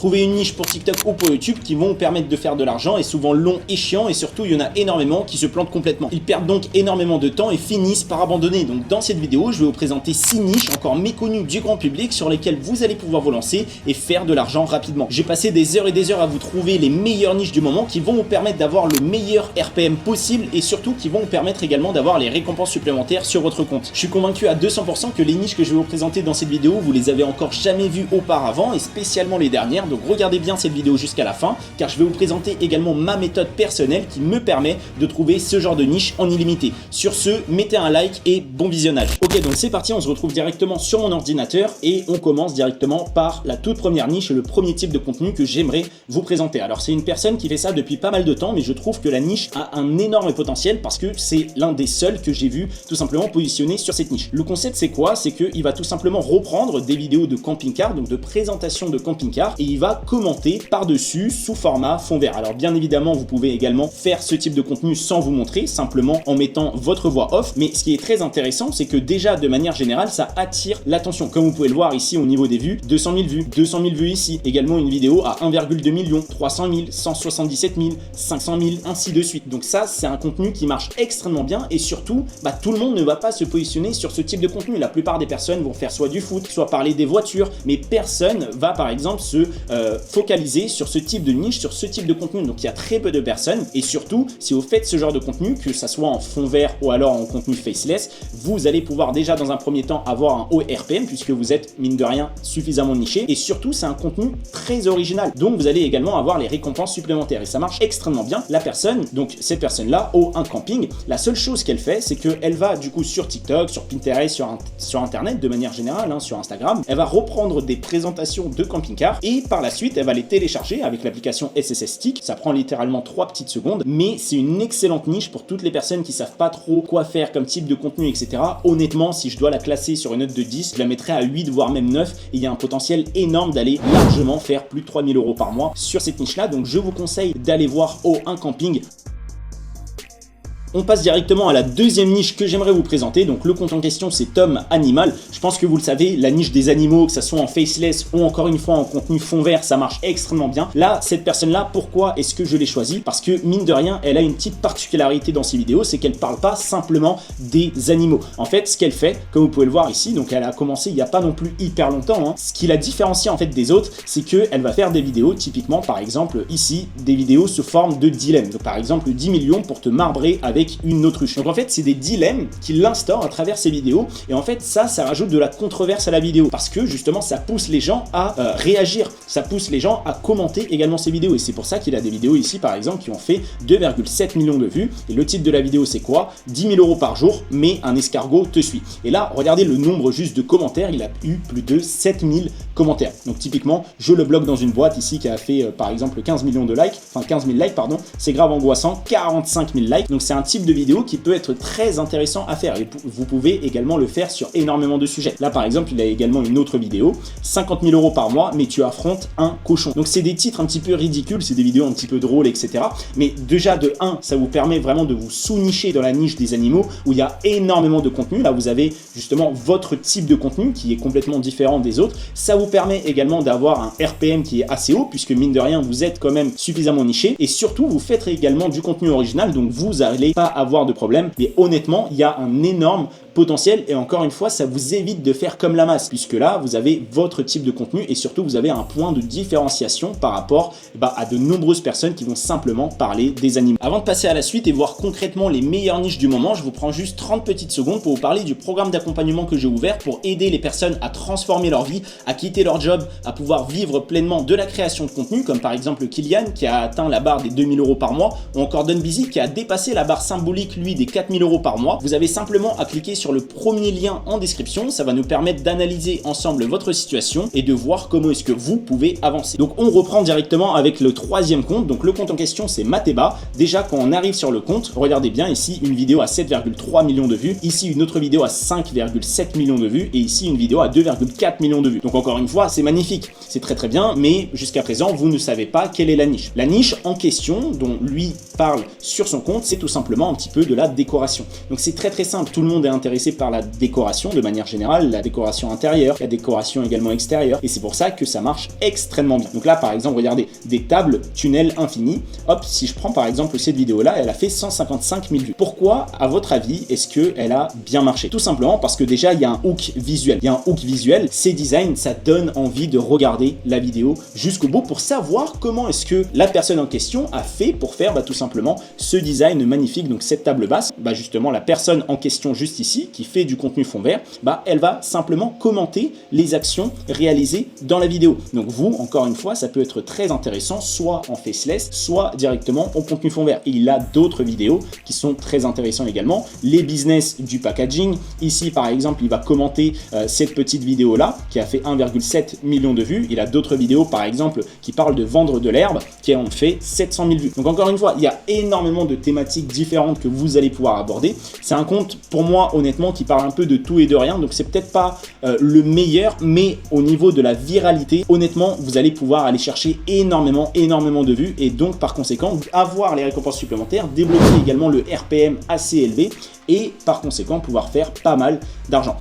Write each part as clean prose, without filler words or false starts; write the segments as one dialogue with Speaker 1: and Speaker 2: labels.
Speaker 1: Trouver une niche pour TikTok ou pour YouTube qui vont vous permettre de faire de l'argent est souvent long et chiant, et surtout il y en a énormément qui se plantent complètement. Ils perdent donc énormément de temps et finissent par abandonner. Donc dans cette vidéo, je vais vous présenter 6 niches encore méconnues du grand public sur lesquelles vous allez pouvoir vous lancer et faire de l'argent rapidement. J'ai passé des heures et des heures à vous trouver les meilleures niches du moment qui vont vous permettre d'avoir le meilleur RPM possible et surtout qui vont vous permettre également d'avoir les récompenses supplémentaires sur votre compte. Je suis convaincu à 200% que les niches que je vais vous présenter dans cette vidéo, vous les avez encore jamais vues auparavant et spécialement les dernières. Donc regardez bien cette vidéo jusqu'à la fin car je vais vous présenter également ma méthode personnelle qui me permet de trouver ce genre de niche en illimité. Sur ce, mettez un like et bon visionnage. Ok, donc c'est parti, on se retrouve directement sur mon ordinateur et on commence directement par la toute première niche et le premier type de contenu que j'aimerais vous présenter. Alors c'est une personne qui fait ça depuis pas mal de temps, mais je trouve que la niche a un énorme potentiel parce que c'est l'un des seuls que j'ai vu tout simplement positionner sur cette niche. Le concept c'est quoi? C'est qu'il va tout simplement reprendre des vidéos de camping-car, donc de présentation de camping-car, et il va commenter par-dessus sous format fond vert. Alors bien évidemment, vous pouvez également faire ce type de contenu sans vous montrer, simplement en mettant votre voix off, mais ce qui est très intéressant, c'est que déjà de manière générale, ça attire l'attention. Comme vous pouvez le voir ici au niveau des vues, 200 000 vues, 200 000 vues ici, également une vidéo à 1,2 million, 300 000, 177 000, 500 000, ainsi de suite. Donc ça, c'est un contenu qui marche extrêmement bien et surtout, tout le monde ne va pas se positionner sur ce type de contenu. La plupart des personnes vont faire soit du foot, soit parler des voitures, mais personne va par exemple se focaliser sur ce type de niche, sur ce type de contenu. Donc il y a très peu de personnes et surtout, si vous faites ce genre de contenu, que ça soit en fond vert ou alors en contenu faceless, vous allez pouvoir déjà dans un premier temps avoir un haut RPM puisque vous êtes mine de rien suffisamment niché et surtout c'est un contenu très original. Donc vous allez également avoir les récompenses supplémentaires et ça marche extrêmement bien. La personne, donc cette personne là, au un camping, la seule chose qu'elle fait c'est qu'elle va du coup sur TikTok, sur Pinterest, sur internet de manière générale, sur Instagram, elle va reprendre des présentations de camping-car et par la suite elle va les télécharger avec l'application SSS Stick. Ça prend littéralement 3 petites secondes, mais c'est une excellente niche pour toutes les personnes qui savent pas trop quoi faire comme type de contenu, etc. Honnêtement, si je dois la classer sur une note de 10, je la mettrais à 8 voire même 9 et il y a un potentiel énorme d'aller largement faire plus de 3000 € par mois sur cette niche là. Donc je vous conseille d'aller voir au un camping. On passe directement à la deuxième niche que j'aimerais vous présenter. Donc le compte en question c'est Tom Animal. Je pense que vous le savez, la niche des animaux, que ça soit en faceless ou encore une fois en contenu fond vert, ça marche extrêmement bien. Là, cette personne-là, pourquoi est-ce que je l'ai choisie? Parce que mine de rien, elle a une petite particularité dans ses vidéos, c'est qu'elle parle pas simplement des animaux. En fait, ce qu'elle fait, comme vous pouvez le voir ici, donc elle a commencé il n'y a pas non plus hyper longtemps. Ce qui la différencie en fait des autres, c'est qu'elle va faire des vidéos, typiquement par exemple ici, des vidéos sous forme de dilemme. Donc par exemple 10 millions pour te marbrer avec une autruche. Donc en fait c'est des dilemmes qu'il instaure à travers ses vidéos et en fait ça rajoute de la controverse à la vidéo parce que justement ça pousse les gens à réagir, ça pousse les gens à commenter également ses vidéos et c'est pour ça qu'il a des vidéos ici par exemple qui ont fait 2,7 millions de vues et le titre de la vidéo c'est quoi? 10 000 € par jour mais un escargot te suit. Et là regardez le nombre juste de commentaires, il a eu plus de 7000 commentaires. Donc typiquement je le bloque dans une boîte ici qui a fait par exemple 15 millions de likes, enfin 15 000 likes pardon, c'est grave angoissant, 45 000 likes. Donc c'est un type de vidéo qui peut être très intéressant à faire et vous pouvez également le faire sur énormément de sujets. Là par exemple il a également une autre vidéo, 50 000 € par mois mais tu affrontes un cochon. Donc c'est des titres un petit peu ridicules, c'est des vidéos un petit peu drôles etc. Mais déjà de 1 ça vous permet vraiment de vous sous-nicher dans la niche des animaux où il y a énormément de contenu. Là vous avez justement votre type de contenu qui est complètement différent des autres. Ça vous permet également d'avoir un RPM qui est assez haut puisque mine de rien vous êtes quand même suffisamment niché et surtout vous faites également du contenu original donc vous allez pas avoir de problème. Mais honnêtement, il y a un énorme potentiel et encore une fois ça vous évite de faire comme la masse puisque là vous avez votre type de contenu et surtout vous avez un point de différenciation par rapport à de nombreuses personnes qui vont simplement parler des animaux. Avant de passer à la suite et voir concrètement les meilleures niches du moment, je vous prends juste 30 petites secondes pour vous parler du programme d'accompagnement que j'ai ouvert pour aider les personnes à transformer leur vie, à quitter leur job, à pouvoir vivre pleinement de la création de contenu comme par exemple Kylian qui a atteint la barre des 2000 € par mois ou encore Don Busy qui a dépassé la barre symbolique lui des 4000 € par mois. Vous avez simplement à cliquer sur le premier lien en description, ça va nous permettre d'analyser ensemble votre situation et de voir comment est-ce que vous pouvez avancer. Donc on reprend directement avec le troisième compte, donc le compte en question c'est Mateba. Déjà quand on arrive sur le compte, regardez bien ici une vidéo à 7,3 millions de vues, ici une autre vidéo à 5,7 millions de vues et ici une vidéo à 2,4 millions de vues. Donc encore une fois c'est magnifique, c'est très bien, mais jusqu'à présent vous ne savez pas quelle est la niche. La niche en question dont lui parle sur son compte c'est tout simplement simplement un petit peu de la décoration. Donc c'est très simple, tout le monde est intéressé par la décoration de manière générale, la décoration intérieure, la décoration également extérieure, et c'est pour ça que ça marche extrêmement bien. Donc là par exemple, regardez, des tables tunnel infini, hop, si je prends par exemple cette vidéo là, elle a fait 155 000 vues. Pourquoi, à votre avis, est-ce qu'elle a bien marché? Tout simplement parce que déjà il y a un hook visuel. Il y a un hook visuel, ces designs, ça donne envie de regarder la vidéo jusqu'au bout pour savoir comment est-ce que la personne en question a fait pour faire tout simplement ce design magnifique. Donc cette table basse, justement la personne en question juste ici qui fait du contenu fond vert, elle va simplement commenter les actions réalisées dans la vidéo. Donc vous, encore une fois, ça peut être très intéressant, soit en faceless, soit directement en contenu fond vert. Et il a d'autres vidéos qui sont très intéressantes également. Les business du packaging. Ici, par exemple, il va commenter cette petite vidéo là qui a fait 1,7 million de vues. Il a d'autres vidéos, par exemple, qui parlent de vendre de l'herbe qui ont fait 700 000 vues. Donc encore une fois, il y a énormément de thématiques différentes que vous allez pouvoir aborder. C'est un compte, pour moi, honnêtement, qui parle un peu de tout et de rien. Donc c'est peut-être pas le meilleur, mais au niveau de la viralité, honnêtement, vous allez pouvoir aller chercher énormément de vues et donc par conséquent, avoir les récompenses supplémentaires, débloquer également le RPM assez élevé et par conséquent pouvoir faire pas mal d'argent.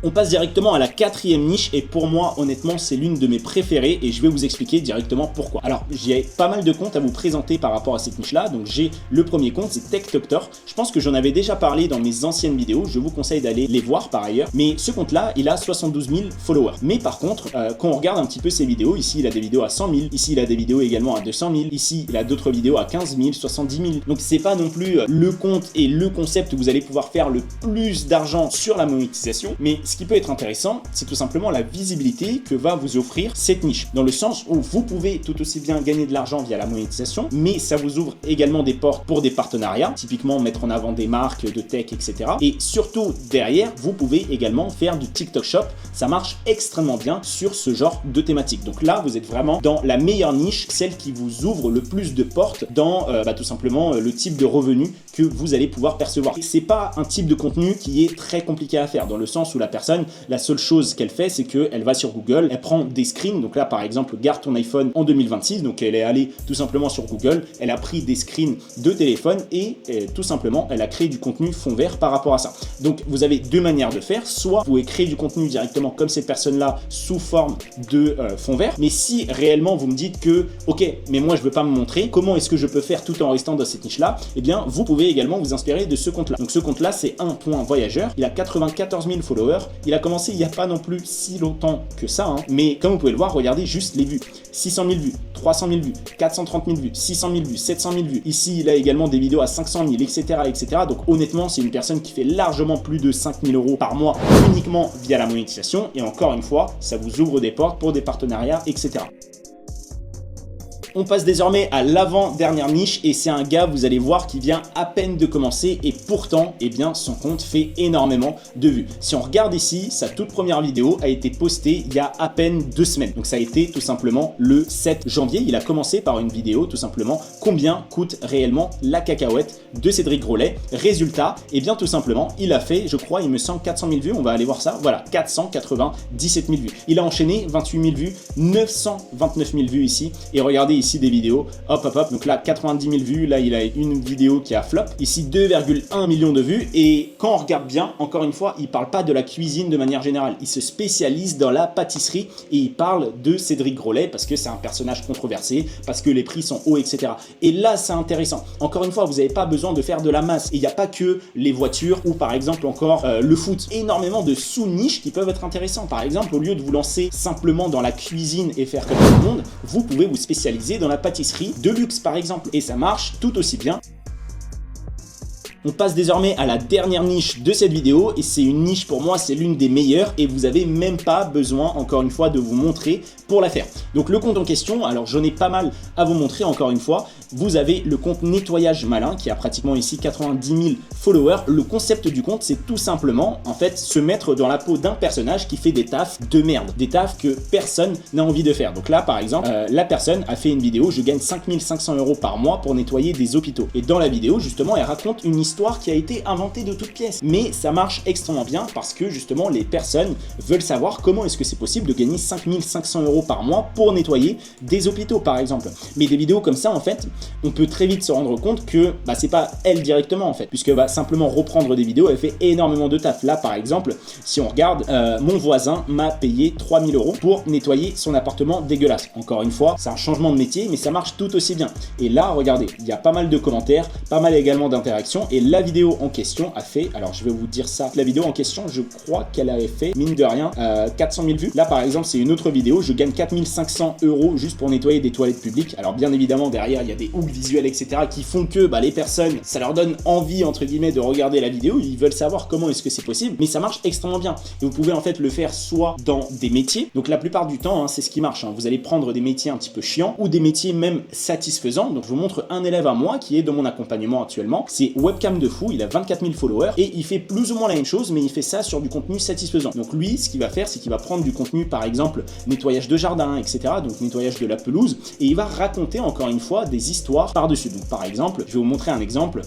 Speaker 1: On passe directement à la quatrième niche et pour moi honnêtement c'est l'une de mes préférées et je vais vous expliquer directement pourquoi. Alors j'ai pas mal de comptes à vous présenter par rapport à cette niche là, donc j'ai le premier compte, c'est TechDoctor. Je pense que j'en avais déjà parlé dans mes anciennes vidéos, je vous conseille d'aller les voir par ailleurs, mais ce compte là il a 72 000 followers. Mais par contre quand on regarde un petit peu ses vidéos, ici il a des vidéos à 100 000, ici il a des vidéos également à 200 000, ici il a d'autres vidéos à 15 000, 70 000, donc c'est pas non plus le compte et le concept où vous allez pouvoir faire le plus d'argent sur la monétisation, mais ce qui peut être intéressant, c'est tout simplement la visibilité que va vous offrir cette niche, dans le sens où vous pouvez tout aussi bien gagner de l'argent via la monétisation, mais ça vous ouvre également des portes pour des partenariats, typiquement mettre en avant des marques de tech, etc. Et surtout derrière, vous pouvez également faire du TikTok Shop, ça marche extrêmement bien sur ce genre de thématique. Donc là, vous êtes vraiment dans la meilleure niche, celle qui vous ouvre le plus de portes dans tout simplement le type de revenu que vous allez pouvoir percevoir. C'est pas un type de contenu qui est très compliqué à faire, dans le sens où la personne, la seule chose qu'elle fait, c'est qu'elle va sur Google, elle prend des screens, donc là par exemple, garde ton iPhone en 2026, donc elle est allée tout simplement sur Google, elle a pris des screens de téléphone et tout simplement, elle a créé du contenu fond vert par rapport à ça. Donc vous avez deux manières de faire, soit vous pouvez créer du contenu directement comme cette personne-là sous forme de fond vert, mais si réellement vous me dites que, ok, mais moi je veux pas me montrer, comment est-ce que je peux faire tout en restant dans cette niche-là? Eh bien, vous pouvez également vous inspirer de ce compte-là. Donc ce compte-là, c'est un point voyageur, il a 94 000 followers, il a commencé il n'y a pas non plus si longtemps que ça, mais comme vous pouvez le voir, regardez juste les vues. 600 000 vues, 300 000 vues, 430 000 vues, 600 000 vues, 700 000 vues. Ici, il a également des vidéos à 500 000, etc. etc. Donc honnêtement, c'est une personne qui fait largement plus de 5 000 € par mois uniquement via la monétisation. Et encore une fois, ça vous ouvre des portes pour des partenariats, etc. On passe désormais à l'avant-dernière niche et c'est un gars, vous allez voir, qui vient à peine de commencer et pourtant, eh bien, son compte fait énormément de vues. Si on regarde ici, sa toute première vidéo a été postée il y a à peine 2 semaines. Donc ça a été tout simplement le 7 janvier. Il a commencé par une vidéo tout simplement combien coûte réellement la cacahuète de Cédric Grolet. Résultat, eh bien tout simplement, il a fait, je crois, il me semble 400 000 vues. On va aller voir ça. Voilà, 497 000 vues. Il a enchaîné 28 000 vues, 929 000 vues ici. Et regardez ici des vidéos, hop, donc là 90 000 vues, là il a une vidéo qui a flop, ici 2,1 millions de vues, et quand on regarde bien, encore une fois, il parle pas de la cuisine de manière générale, il se spécialise dans la pâtisserie et il parle de Cédric Grolet parce que c'est un personnage controversé, parce que les prix sont hauts, etc. Et là c'est intéressant, encore une fois, vous n'avez pas besoin de faire de la masse, et il n'y a pas que les voitures ou par exemple encore le foot, énormément de sous-niches qui peuvent être intéressants. Par exemple, au lieu de vous lancer simplement dans la cuisine et faire comme tout le monde, vous pouvez vous spécialiser dans la pâtisserie de luxe par exemple, et ça marche tout aussi bien. On passe désormais à la dernière niche de cette vidéo et c'est une niche, pour moi c'est l'une des meilleures et vous n'avez même pas besoin encore une fois de vous montrer pour la faire. Donc le compte en question, alors j'en ai pas mal à vous montrer encore une fois. Vous avez le compte nettoyage malin qui a pratiquement ici 90 000 followers. Le concept du compte, c'est tout simplement en fait se mettre dans la peau d'un personnage qui fait des tafs de merde, des tafs que personne n'a envie de faire. Donc là par exemple, la personne a fait une vidéo, je gagne 5 500 € par mois pour nettoyer des hôpitaux. Et dans la vidéo justement, elle raconte une histoire qui a été inventée de toutes pièces. Mais ça marche extrêmement bien parce que justement les personnes veulent savoir comment est-ce que c'est possible de gagner 5 500 € € par mois pour nettoyer des hôpitaux par exemple. Mais des vidéos comme ça en fait, on peut très vite se rendre compte que c'est pas elle directement en fait, puisque simplement reprendre des vidéos, elle fait énormément de taf. Là par exemple, si on regarde, mon voisin m'a payé 3000 € pour nettoyer son appartement dégueulasse. Encore une fois, c'est un changement de métier, mais ça marche tout aussi bien. Et là, regardez, il y a pas mal de commentaires, pas mal également d'interactions, et la vidéo en question a fait, alors je vais vous dire ça, la vidéo en question, je crois qu'elle avait fait, mine de rien, 400 000 vues. Là par exemple, c'est une autre vidéo, je gagne 4500 € juste pour nettoyer des toilettes publiques. Alors bien évidemment, derrière, il y a des hooks visuels, etc. qui font que les personnes, ça leur donne envie, entre guillemets, de regarder la vidéo, ils veulent savoir comment est-ce que c'est possible, mais ça marche extrêmement bien. Et vous pouvez en fait le faire soit dans des métiers, donc la plupart du temps, c'est ce qui marche, vous allez prendre des métiers un petit peu chiants, ou des métiers même satisfaisants. Donc je vous montre un élève à moi qui est dans mon accompagnement actuellement, c'est Webcam de Fou, il a 24 000 followers, et il fait plus ou moins la même chose, mais il fait ça sur du contenu satisfaisant. Donc lui, ce qu'il va faire, c'est qu'il va prendre du contenu, par exemple, nettoyage de jardin, etc., donc nettoyage de la pelouse, et il va raconter encore une fois des histoires par-dessus. Donc par exemple, je vais vous montrer un exemple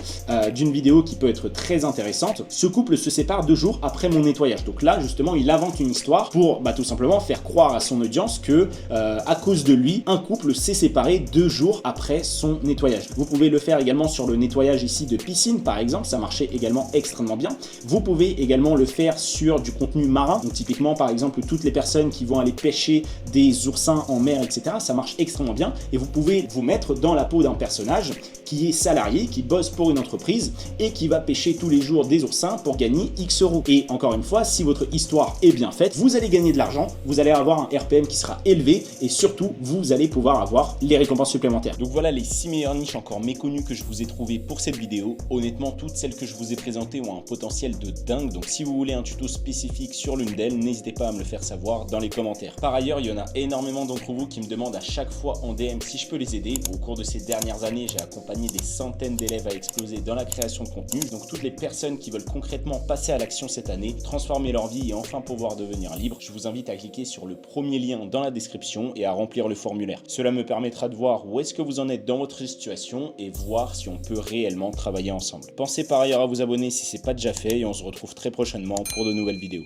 Speaker 1: d'une vidéo qui peut être très intéressante. Ce couple se sépare 2 jours après mon nettoyage. Donc là, justement, il invente une histoire pour tout simplement faire croire à son audience que à cause de lui, un couple s'est séparé 2 jours après son nettoyage. Vous pouvez le faire également sur le nettoyage ici de piscine, par exemple, ça marchait également extrêmement bien. Vous pouvez également le faire sur du contenu marin, donc typiquement, par exemple, toutes les personnes qui vont aller pêcher des oursins en mer, etc., ça marche extrêmement bien. Et vous pouvez vous mettre dans la peau d'un personnage qui est salarié, qui bosse pour une entreprise et qui va pêcher tous les jours des oursins pour gagner X euros. Et encore une fois, si votre histoire est bien faite, vous allez gagner de l'argent, vous allez avoir un RPM qui sera élevé et surtout, vous allez pouvoir avoir les récompenses supplémentaires. Donc voilà les 6 meilleures niches encore méconnues que je vous ai trouvées pour cette vidéo. Honnêtement, toutes celles que je vous ai présentées ont un potentiel de dingue. Donc si vous voulez un tuto spécifique sur l'une d'elles, n'hésitez pas à me le faire savoir dans les commentaires. Par ailleurs, il y en a énormément d'entre vous qui me demandent à chaque fois en DM si je peux les aider. Au cours de ces dernières années, j'ai accompagné des centaines d'élèves à exploser dans la création de contenu. Donc toutes les personnes qui veulent concrètement passer à l'action cette année, transformer leur vie et enfin pouvoir devenir libre, je vous invite à cliquer sur le premier lien dans la description et à remplir le formulaire. Cela me permettra de voir où est-ce que vous en êtes dans votre situation et voir si on peut réellement travailler ensemble. Pensez par ailleurs à vous abonner si ce n'est pas déjà fait et on se retrouve très prochainement pour de nouvelles vidéos.